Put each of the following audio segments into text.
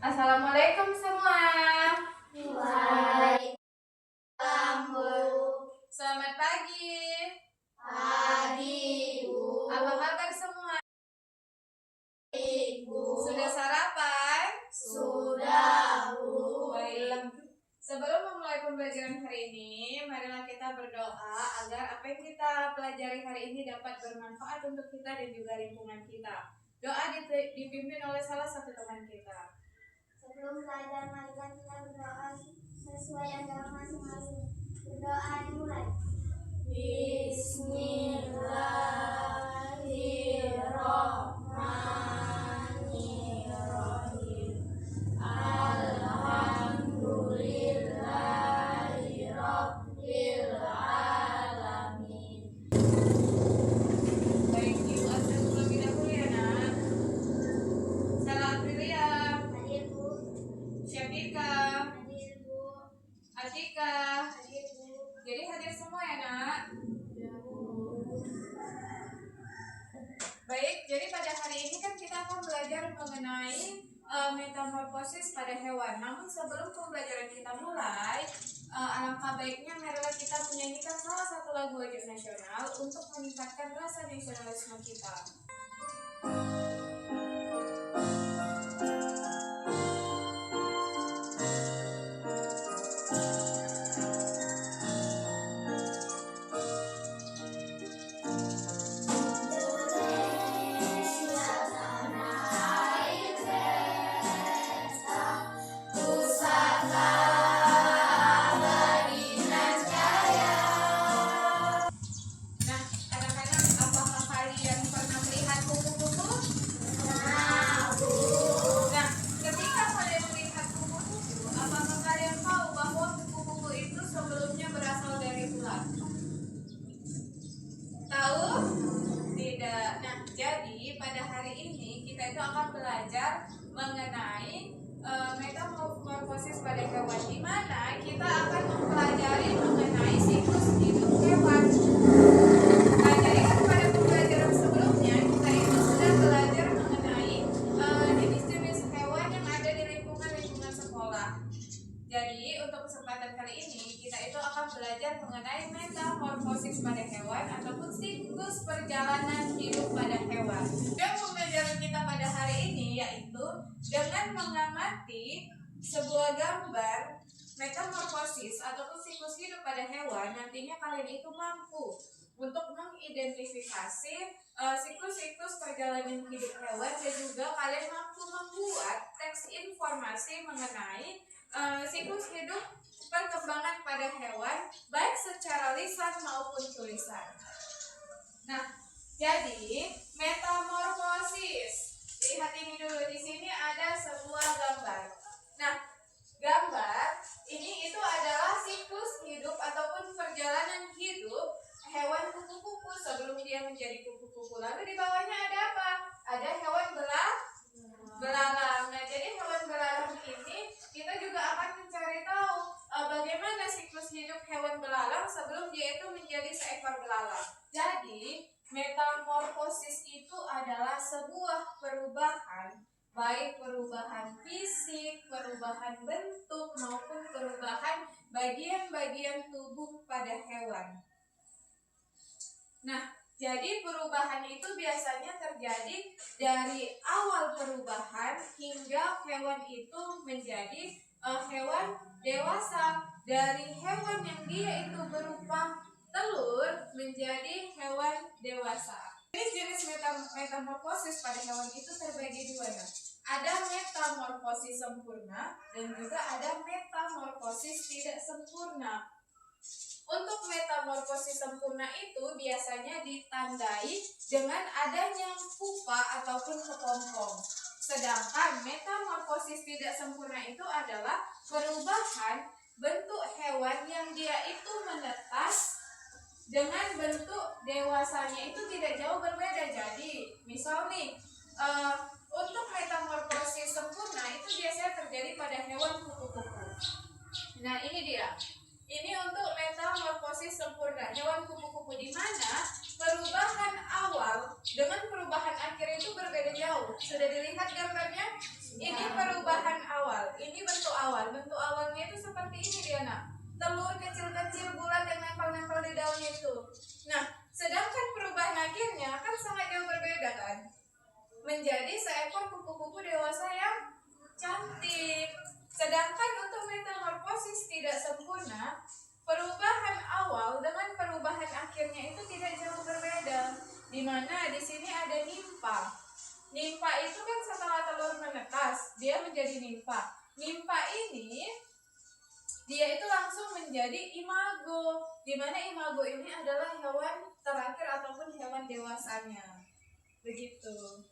Assalamualaikum semua. Waalaikumsalam, Bu. Selamat pagi. Pagi, Bu. Apa kabar semua? Baik, Bu. Sudah sarapan? Sudah, Bu. Baik. Sebelum memulai pembelajaran hari ini, marilah kita berdoa agar apa yang kita pelajari hari ini dapat bermanfaat untuk kita dan juga lingkungan kita. Doa dipimpin oleh salah satu teman kita. Sebelum belajar, marilah kita berdoa sesuai agama masing-masing. Berdoa dimulai. Bismillahirrahmanirrahim. Alhamdulillahirabbil alamin. Baik, Ibu absen terlebih dahulu ya, Nak. Salam Aprilia, Hadir, Bu. Syafika, Hadir, Bu. Atika. Hadir, Bu. Jadi hadir semua ya, Nak. Baik, jadi pada hari ini kan kita akan belajar mengenai metamorfosis pada hewan. Namun sebelum pembelajaran kita mulai, alangkah baiknya marilah kita menyanyikan salah satu lagu wajib nasional untuk meningkatkan rasa nasionalisme kita. Nah, anak-anak, apakah kalian pernah melihat kupu-kupu? Nah, ketika kalian melihat kupu-kupu, apakah kalian tahu bahwa kupu-kupu itu sebelumnya berasal dari ular? Tahu? Tidak. Nah, jadi pada hari ini kita itu akan belajar mengenai metamorfosis pada hewan, di mana kita akan mempelajari mengenai siklus hidup hewan. Nah, jadi kan pada pembelajaran sebelumnya kita itu sudah belajar mengenai jenis-jenis hewan yang ada di lingkungan sekolah. Jadi untuk kesempatan kali ini kita itu akan belajar mengenai metamorfosis pada hewan ataupun siklus perjalanan hidup pada hewan. Dan pembelajaran kita pada hari ini yaitu dengan mengamati sebuah gambar metamorfosis ataupun siklus hidup pada hewan, nantinya kalian itu mampu untuk mengidentifikasi siklus-siklus perjalanan hidup hewan, dan juga kalian mampu membuat teks informasi mengenai siklus hidup perkembangan pada hewan, baik secara lisan maupun tulisan. Nah, jadi metamorfosis. Lihat ini dulu, di sini ada sebuah gambar. Nah, gambar ini itu adalah siklus hidup ataupun perjalanan hidup hewan kupu-kupu sebelum dia menjadi kupu-kupu. Lalu di bawahnya ada apa? Ada hewan belalang. Nah, jadi hewan belalang ini kita juga akan mencari tahu bagaimana siklus hidup hewan belalang sebelum dia itu menjadi seekor belalang. Jadi, metamorfosis itu adalah sebuah perubahan, baik perubahan fisik, perubahan bentuk, maupun perubahan bagian-bagian tubuh pada hewan. Nah, jadi perubahan itu biasanya terjadi dari awal perubahan hingga hewan itu menjadi hewan dewasa. Dari hewan yang dia itu berupa telur menjadi hewan dewasa. Jenis metamorfosis pada hewan itu terbagi dua. Ada metamorfosis sempurna dan juga ada metamorfosis tidak sempurna. Untuk metamorfosis sempurna itu biasanya ditandai dengan adanya pupa ataupun kepompong. Sedangkan metamorfosis tidak sempurna itu adalah perubahan bentuk hewan yang dia itu menetas dengan bentuk dewasanya itu tidak jauh berbeda. Jadi, misal nih, untuk metamorfosis sempurna itu biasanya terjadi pada hewan kupu-kupu. Nah, ini dia. Ini untuk metamorfosis sempurna hewan kupu-kupu, di mana perubahan awal dengan perubahan akhir itu berbeda jauh. Sudah dilihat gambarnya? Ini perubahan awal Sedangkan untuk metamorfosis tidak sempurna, perubahan awal dengan perubahan akhirnya itu tidak jauh berbeda. Di mana di sini ada nimfa. Nimfa itu kan setelah telur menetas, dia menjadi nimfa. Nimfa ini dia itu langsung menjadi imago, di mana imago ini adalah hewan terakhir ataupun hewan dewasanya. Begitu.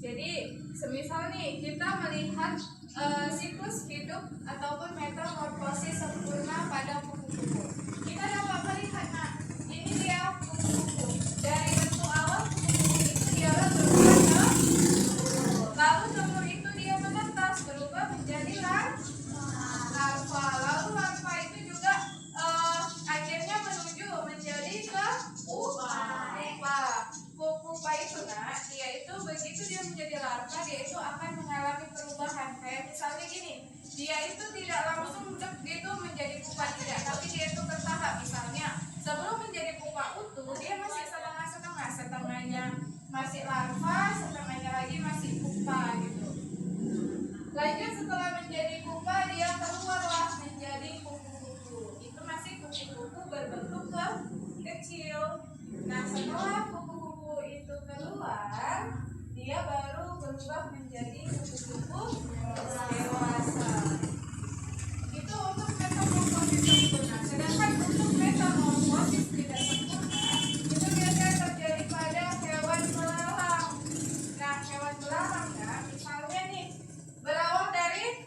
Jadi, semisal nih kita melihat siklus hidup ataupun metamorfosis sempurna pada kupu-kupu. Kita dapat melihat, nah, ini dia kupu-kupu. Dari bentuk awal kupu-kupu itu dia berubah ke telur. Lalu telur itu dia menetas berubah menjadi larva. Lalu larva itu juga akhirnya menuju menjadi ke pupa. Pupa itu dia itu begitu dia menjadi larva, dia itu akan mengalami perubahan. Kayak misalnya gini, dia itu tidak langsung gitu menjadi pupa, tidak, tapi dia itu bertahap. Misalnya sebelum menjadi pupa utuh, dia masih setengah-setengah, setengahnya masih larva, setengahnya lagi masih pupa gitu. Lanjut setelah menjadi pupa, dia keluarlah menjadi kupu-kupu. Itu masih kupu-kupu berbentuk kecil. Nah, setelah kupu-kupu itu keluar, dia baru berubah menjadi kupu-kupu dewasa. Itu untuk metamorfosis sempurna. Sedangkan untuk metamorfosis tidak sempurna, itu biasanya terjadi pada hewan belalang. Nah, hewan belalang misalnya nih, berawal dari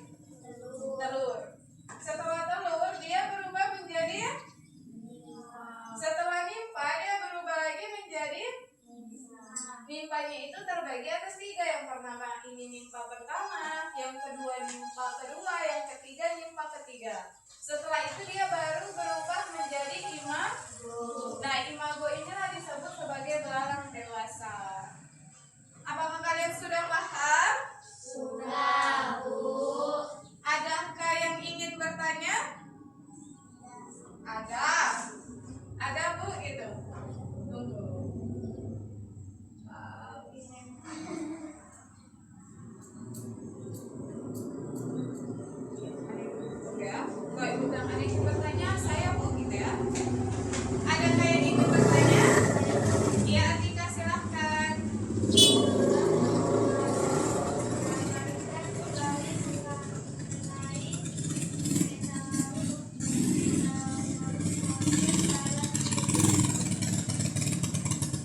telur. Setelah telur, dia berubah menjadi, setelah nimfa dia berubah lagi menjadi, nimfanya itu terbagi atas 3. Yang pertama ini nimfa pertama, yang kedua nimfa kedua, yang ketiga nimfa ketiga. Setelah itu dia baru berubah menjadi imago. Nah, imago inilah disebut sebagai belalang dewasa. Apakah kalian sudah paham? Sudah, Bu. Adakah yang ingin bertanya? Ada Bu gitu. Tunggu. Ya, kalau ibu bilang ada yang bertanya, saya Bu gitu ya. Adakah yang ingin bertanya? Iya, Atika silahkan.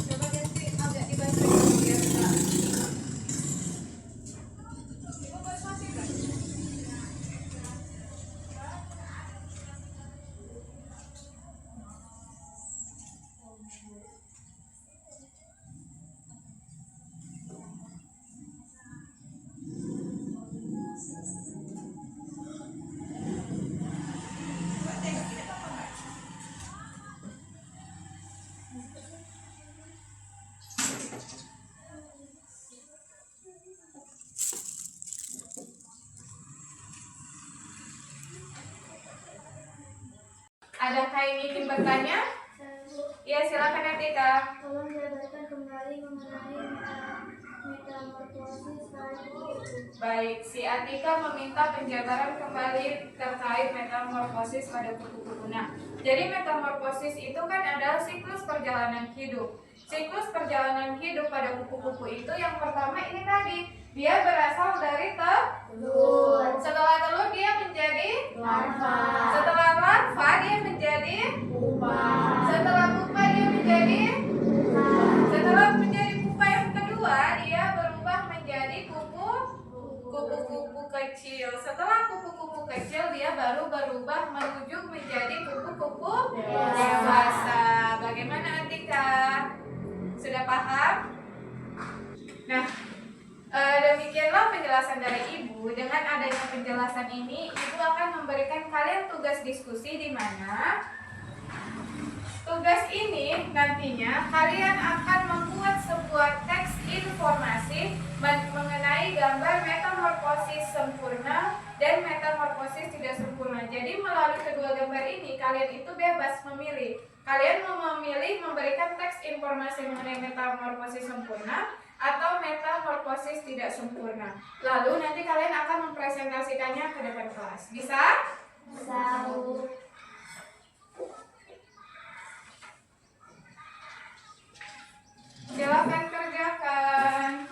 Coba ganti agak dibantu biar enggak. Ibu persuasif kan? Coba tengok, tidak apa-apa nggak? Adakah yang ingin bertanya? Ya, silakan Atika. Tolong jabarkan kembali mengenai metamorfosis pada kupu-kupu. Baik, si Atika meminta penjabaran kembali terkait metamorfosis pada kupu-kupu. Nah, jadi metamorfosis itu kan adalah siklus perjalanan hidup. Siklus perjalanan hidup pada kupu-kupu itu yang pertama ini tadi, dia berasal dari Telur. setelah telur dia menjadi Larva. setelah larva dia menjadi Pupa. setelah pupa dia menjadi setelah menjadi pupa yang kedua dia berubah menjadi kupu-kupu kecil. Setelah kupu-kupu kecil dia baru berubah menuju menjadi kupu-kupu dewasa. Bagaimana Atika? Sudah paham? Nah, demikianlah penjelasan dari Ibu. Dengan adanya penjelasan ini, Ibu akan memberikan kalian tugas diskusi di mana tugas ini nantinya kalian akan membuat sebuah teks informasi gambar metamorfosis sempurna dan metamorfosis tidak sempurna. Jadi melalui kedua gambar ini kalian itu bebas memilih. Kalian mau memilih memberikan teks informasi mengenai metamorfosis sempurna atau metamorfosis tidak sempurna. Lalu nanti kalian akan mempresentasikannya ke depan kelas. Bisa? Bisa. Silakan kerjakan.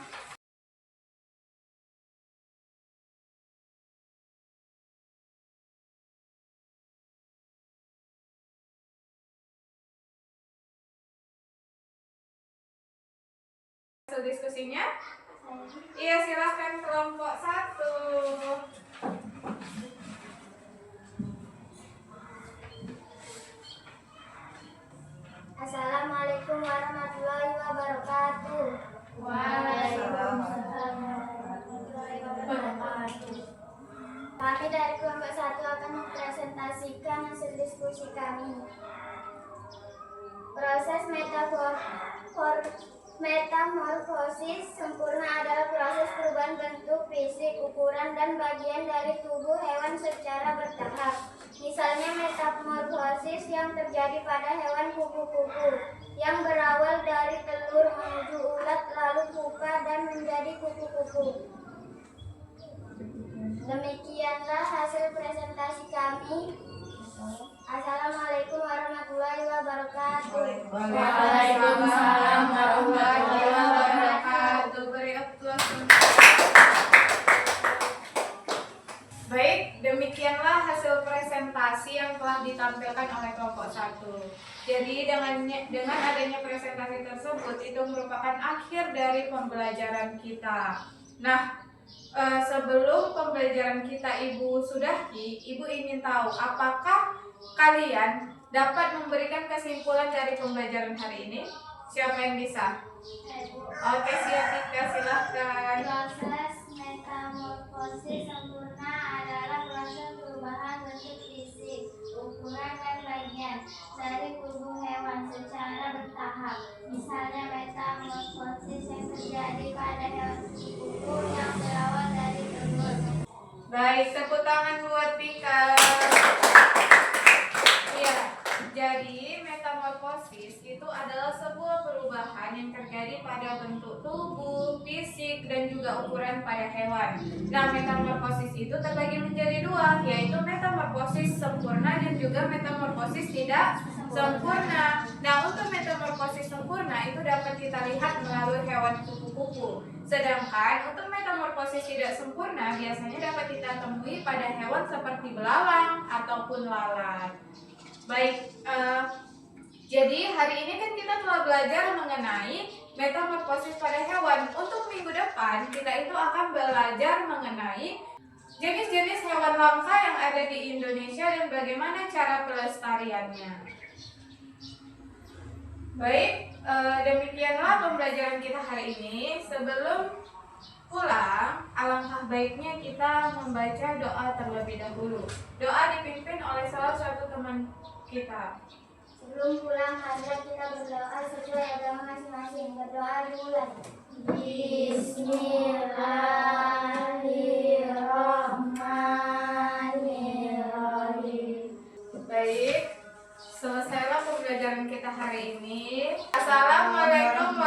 Hasil diskusinya? Iya, silakan kelompok 1. Assalamualaikum warahmatullahi wabarakatuh. Waalaikumsalam warahmatullahi wabarakatuh. Kami dari kelompok 1 akan mempresentasikan hasil diskusi kami. Proses metamorfosis sempurna adalah proses perubahan bentuk fisik, ukuran, dan bagian dari tubuh hewan secara bertahap. Misalnya metamorfosis yang terjadi pada hewan kupu-kupu yang berawal dari telur menuju ulat lalu pupa dan menjadi kupu-kupu. Demikianlah hasil presentasi kami. Assalamualaikum warahmatullahi wabarakatuh. Waalaikumsalam warahmatullahi wabarakatuh. Beri aplaus. Baik, demikianlah hasil presentasi yang telah ditampilkan oleh kelompok 1. Jadi dengan adanya presentasi tersebut itu merupakan akhir dari pembelajaran kita. Nah, sebelum pembelajaran kita Ibu sudahi, Ibu ingin tahu apakah kalian dapat memberikan kesimpulan dari pembelajaran hari ini? Siapa yang bisa? Oke, siap Tika, silahkan. Proses metamorfosis sempurna adalah proses perubahan bentuk fisik, ukuran, dan bagian dari tubuh hewan secara bertahap. Misalnya metamorfosis yang terjadi pada hewan kuku yang berawal dari telur. Baik, tepuk tangan buat Tika. Iya, jadi metamorfosis itu adalah sebuah perubahan yang terjadi pada bentuk tubuh, fisik, dan juga ukuran pada hewan. Nah, metamorfosis itu terbagi menjadi dua, yaitu metamorfosis sempurna dan juga metamorfosis tidak sempurna. Nah, untuk metamorfosis sempurna itu dapat kita lihat melalui hewan kupu-kupu. Sedangkan untuk metamorfosis tidak sempurna biasanya dapat kita temui pada hewan seperti belalang ataupun lalat. Baik, jadi hari ini kan kita telah belajar mengenai metamorfosis pada hewan. Untuk minggu depan kita itu akan belajar mengenai jenis-jenis hewan langka yang ada di Indonesia dan bagaimana cara pelestariannya. Baik, demikianlah pembelajaran kita hari ini. Sebelum pulang, alangkah baiknya kita membaca doa terlebih dahulu. Doa dipimpin oleh salah satu teman kita. Sebelum pulang, marilah kita berdoa sesuai agama masing-masing. Berdoa dimulai. Bismillahirrahmanirrahim. Baik, selesailah pembelajaran kita hari ini. Assalamualaikum